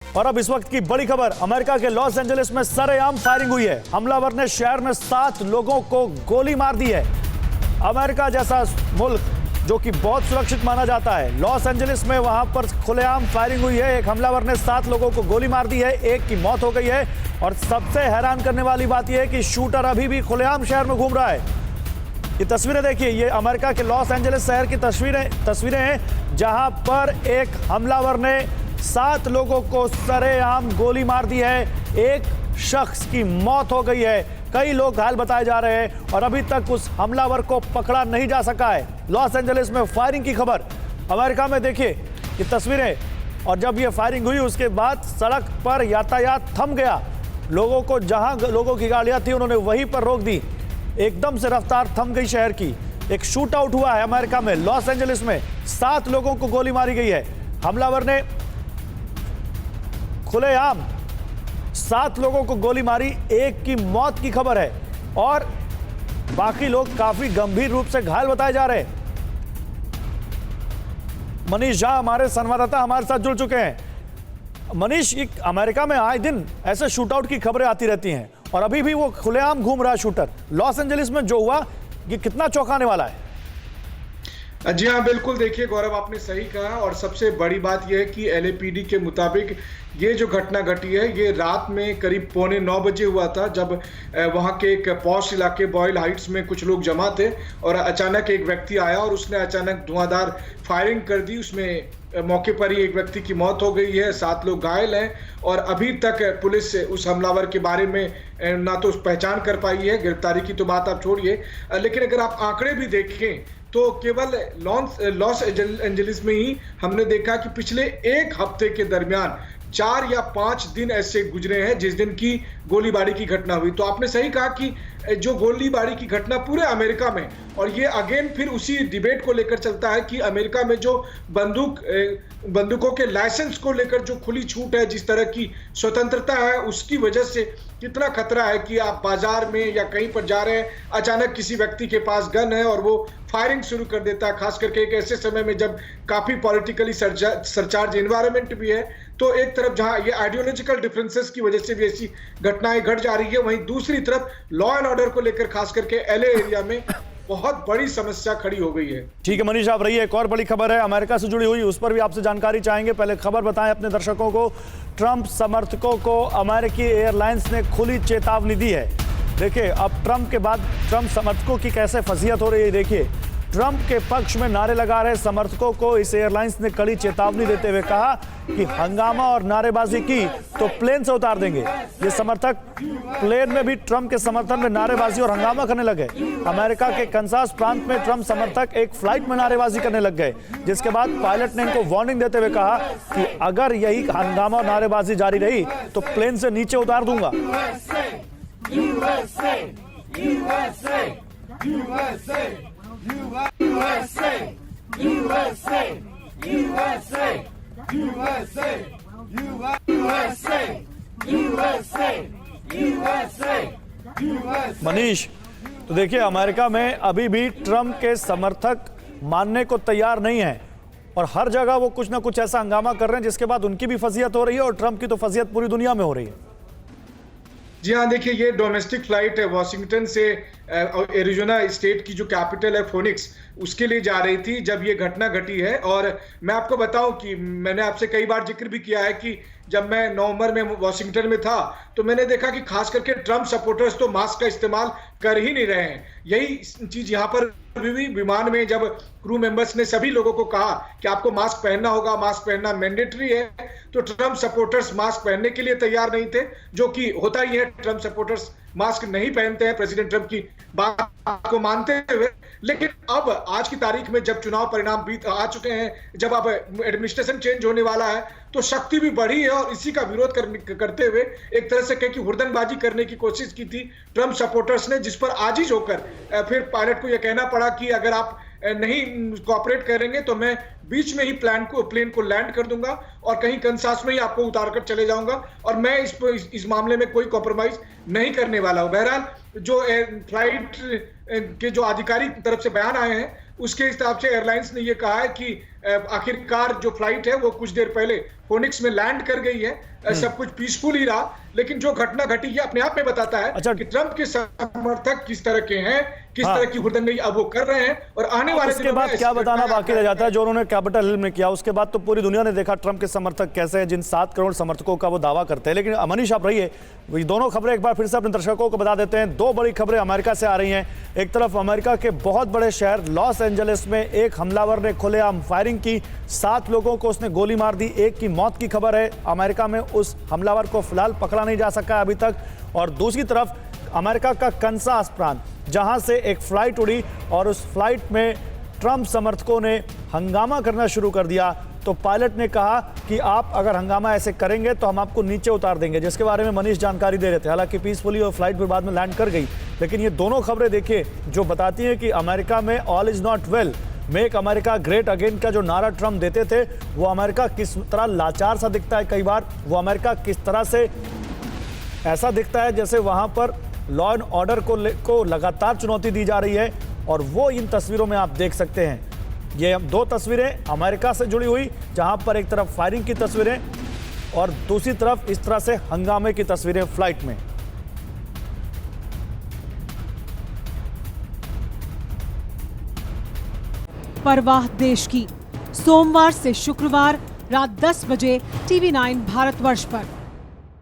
और अब इस वक्त की बड़ी खबर, अमेरिका के लॉस एंजलिस में सरेआम फायरिंग हुई है। हमलावर ने शहर में 7 लोगों को गोली मार दी है। अमेरिका जैसा मुल्क जो कि बहुत सुरक्षित माना जाता है, लॉस एंजलिस में वहां पर खुलेआम फायरिंग हुई है। एक हमलावर ने 7 लोगों को गोली मार दी है, एक की मौत हो गई है। और सबसे हैरान करने वाली बात यह है कि शूटर अभी भी खुलेआम शहर में घूम रहा है। ये तस्वीरें देखिए, ये अमेरिका के लॉस एंजलिस शहर की तस्वीरें हैं जहां पर एक हमलावर ने 7 लोगों को सरेआम गोली मार दी है। एक शख्स की मौत हो गई है, कई लोग घायल बताए जा रहे हैं और अभी तक उस हमलावर को पकड़ा नहीं जा सका है। लॉस एंजलिस में फायरिंग की खबर, अमेरिका में देखिए ये तस्वीरें। और जब ये फायरिंग हुई उसके बाद सड़क पर यातायात थम गया। लोगों को, जहां लोगों की गाड़ियां थी उन्होंने वहीं पर रोक दी। एकदम से रफ्तार थम गई शहर की। एक शूट आउट हुआ है अमेरिका में, लॉस एंजलिस में 7 लोगों को गोली मारी गई है। हमलावर ने खुलेआम 7 लोगों को गोली मारी, एक की मौत की खबर है और बाकी लोग काफी गंभीर रूप से घायल बताए जा रहे हैं। मनीष झा हमारे संवाददाता हमारे साथ जुड़ चुके हैं। मनीष, अमेरिका में आए दिन ऐसे शूटआउट की खबरें आती रहती हैं और अभी भी वो खुलेआम घूम रहा है शूटर। लॉस एंजलिस में जो हुआ ये कितना चौंकाने वाला है? जी हाँ, बिल्कुल। देखिए गौरव, आपने सही कहा और सबसे बड़ी बात यह है कि एलएपीडी के मुताबिक ये जो घटना घटी है ये रात में करीब 8:45 बजे हुआ था, जब वहाँ के एक पॉश इलाके बॉयल हाइट्स में कुछ लोग जमा थे और अचानक एक व्यक्ति आया और उसने अचानक धुआंधार फायरिंग कर दी। उसमें मौके पर ही एक व्यक्ति की मौत हो गई है, 7 लोग घायल हैं और अभी तक पुलिस उस हमलावर के बारे में ना तो पहचान कर पाई है। गिरफ्तारी की तो बात आप छोड़िए, लेकिन अगर आप आंकड़े भी देखें तो केवल लॉस एंजलिस में ही हमने देखा कि पिछले 1 हफ्ते के दरमियान 4 या 5 दिन ऐसे गुजरे हैं जिस दिन की गोलीबारी की घटना हुई। तो आपने सही कहा कि जो गोलीबारी की घटना पूरे अमेरिका में, और ये अगेन फिर उसी डिबेट को लेकर चलता है कि अमेरिका में जो बंदूकों के लाइसेंस को लेकर जो खुली छूट है, जिस तरह की स्वतंत्रता है, उसकी वजह से कितना खतरा है कि आप बाजार में या कहीं पर जा रहे हैं, अचानक किसी व्यक्ति के पास गन है और वो फायरिंग शुरू कर देता है, खास करके एक ऐसे समय में जब काफी पॉलिटिकली सरचार्ज एनवायरनमेंट भी है। तो एक तरफ जहां ये आइडियोलॉजिकल डिफरेंसेस की वजह से भी ऐसी घटनाएं घट जा रही है, वहीं दूसरी तरफ लॉ एंड ऑर्डर को लेकर खास करके एलए एरिया में बहुत बड़ी समस्या खड़ी हो गई है। ठीक है मनीष, आप रहिए। एक और बड़ी खबर है अमेरिका से जुड़ी हुई, उस पर भी आपसे जानकारी चाहेंगे। पहले खबर बताएं अपने दर्शकों को। ट्रंप समर्थकों को अमेरिकी एयरलाइंस ने खुली चेतावनी दी है। देखिए अब ट्रंप के बाद ट्रंप समर्थकों की कैसे फजीहत हो रही है। देखिए, ट्रंप के पक्ष में नारे लगा रहे समर्थकों को इस एयरलाइंस ने कड़ी चेतावनी देते हुए कहा कि हंगामा और नारेबाजी की तो प्लेन से उतार देंगे। ये समर्थक प्लेन में भी ट्रंप के समर्थन में नारेबाजी और हंगामा करने लगे। अमेरिका के कंसास प्रांत में ट्रंप समर्थक एक फ्लाइट में नारेबाजी करने लग गए, जिसके बाद पायलट ने इनको वार्निंग देते हुए कहा कि अगर यही हंगामा और नारेबाजी जारी रही तो प्लेन से नीचे उतार दूंगा। मनीष, तो देखिए अमेरिका में अभी भी ट्रंप के समर्थक मानने को तैयार नहीं हैं और हर जगह वो कुछ ना कुछ ऐसा हंगामा कर रहे हैं जिसके बाद उनकी भी फजीहत हो रही है और ट्रंप की तो फजीहत पूरी दुनिया में हो रही है। जी हाँ, देखिए ये डोमेस्टिक फ्लाइट है, वॉशिंगटन से एरिजोना स्टेट की जो कैपिटल है फोनिक्स, उसके लिए जा रही थी जब ये घटना घटी है। और मैं आपको बताऊं कि मैंने आपसे कई बार जिक्र भी किया है कि जब मैं नवंबर में वॉशिंगटन में था तो मैंने देखा कि खास करके ट्रंप सपोर्टर्स तो मास्क का इस्तेमाल कर ही नहीं रहे हैं। यही चीज यहाँ पर भी विमान में जब क्रू मेंबर्स ने सभी लोगों को कहा कि आपको मास्क पहनना होगा, मास्क पहनना मैंडेटरी है, तो ट्रंप सपोर्टर्स मास्क पहनने के लिए तैयार नहीं थे, जो कि होता ही है। ट्रंप सपोर्टर्स मास्क नहीं पहनते हैं प्रेसिडेंट ट्रंप की बात को मानते हुए। लेकिन अब आज की तारीख में जब चुनाव परिणाम भी आ चुके हैं, जब अब एडमिनिस्ट्रेशन चेंज होने वाला है, तो शक्ति भी बढ़ी है और इसी का विरोध करते हुए एक तरह से कह कि हुड़दंगबाजी करने की कोशिश की थी ट्रंप सपोर्टर्स ने, जिस पर आजिज होकर फिर पायलट को यह कहना पड़ा कि अगर आप नहीं कोऑपरेट करेंगे तो मैं बीच में ही प्लेन को लैंड कर दूंगा और कहीं कंसास में ही आपको उतार कर चले जाऊंगा और मैं इस मामले में कोई कॉम्प्रोमाइज नहीं करने वाला हूं। बहरहाल जो फ्लाइट के जो आधिकारिक तरफ से बयान आए हैं उसके हिसाब से एयरलाइंस ने यह कहा है कि आखिरकार जो फ्लाइट है वो कुछ देर पहले फोनिक्स में लैंड कर गई है, सब कुछ पीसफुल ही रहा। लेकिन जो घटना घटी ये अपने आप में बताता है अच्छा, कि ट्रंप के समर्थक किस तरह के हैं, किस हाँ, तरह की हुड़दंगई अब वो कर रहे हैं और आने वाले उसके दिनों में बाद ऐसी क्या बताना घटनाएं बाकी रह जाता है जो उन्होंने कैपिटल हिल में किया। उसके बाद तो पूरी दुनिया ने देखा ट्रंप के समर्थक कैसे हैं, जिन 7 करोड़ समर्थकों का वो दावा करते हैं। लेकिन मनीष आप रहिए, ये दोनों खबरें एक बार फिर से अपने दर्शकों को बता देते हैं। 2 बड़ी खबरें अमेरिका से आ रही हैं। एक तरफ अमेरिका के बहुत बड़े शहर लॉस एंजलिस में एक हमलावर ने खुलेआम फायरिंग की, 7 लोगों को उसने गोली मार दी, 1 की मौत की खबर है। अमेरिका में उस हमलावर को फिलहाल पकड़ा नहीं जा सका अभी तक। और दूसरी तरफ अमेरिका का कंसास प्रांत, जहां से एक फ्लाइट उड़ी और उस फ्लाइट में ट्रंप समर्थकों ने हंगामा करना शुरू कर दिया। तो पायलट ने कहा कि आप अगर हंगामा ऐसे करेंगे तो हम आपको नीचे उतार देंगे, जिसके बारे में मनीष जानकारी दे रहे थे। हालांकि पीसफुली और फ्लाइट भी बाद में लैंड कर गई। लेकिन ये दोनों खबरें देखिए जो बताती हैं कि अमेरिका में all is not well. Make America great again का जो नारा ट्रंप देते थे, वो अमेरिका किस तरह लाचार सा दिखता है कई बार। वो अमेरिका किस तरह से ऐसा दिखता है जैसे वहां पर लॉ एंड ऑर्डर को लगातार चुनौती दी जा रही है। और वो इन तस्वीरों में आप देख सकते हैं। ये 2 तस्वीरें अमेरिका से जुड़ी हुई, जहां पर एक तरफ फायरिंग की तस्वीरें और दूसरी तरफ इस तरह से हंगामे की तस्वीरें फ्लाइट में। परवाह देश की, सोमवार से शुक्रवार रात 10 बजे TV9 भारतवर्ष पर।